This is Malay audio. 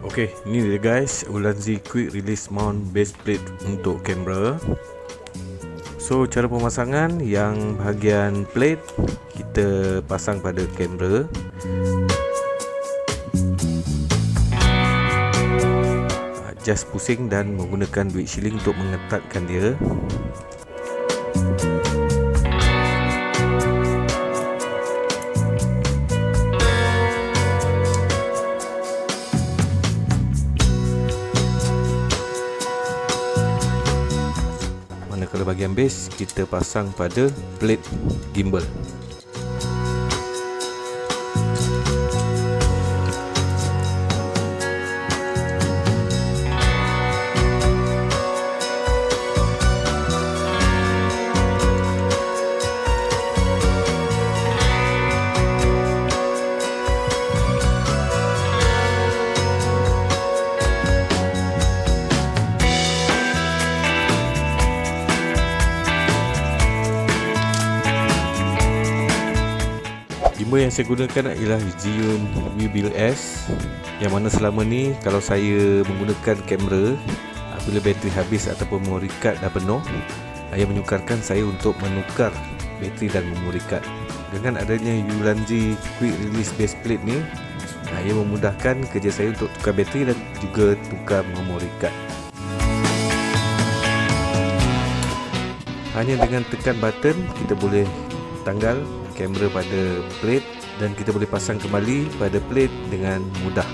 Okey, ni dia guys, Ulanzi Quick Release Mount Base Plate untuk kamera. So cara pemasangan, yang bahagian plate kita pasang pada kamera. Just pusing dan menggunakan duit shilling untuk mengetatkan dia. Manakala bahagian base kita pasang pada plate gimbal. Gimbal yang saya gunakan ialah Zhiyun Weebill S, yang mana selama ni kalau saya menggunakan kamera, apabila bateri habis ataupun memory card dah penuh, ia menyukarkan saya untuk menukar bateri dan memory card. Dengan adanya Ulanzi Quick Release Base Plate ni, ia memudahkan kerja saya untuk tukar bateri dan juga tukar memory card. Hanya dengan tekan button kita boleh tanggal kamera pada plate dan kita boleh pasang kembali pada plate dengan mudah.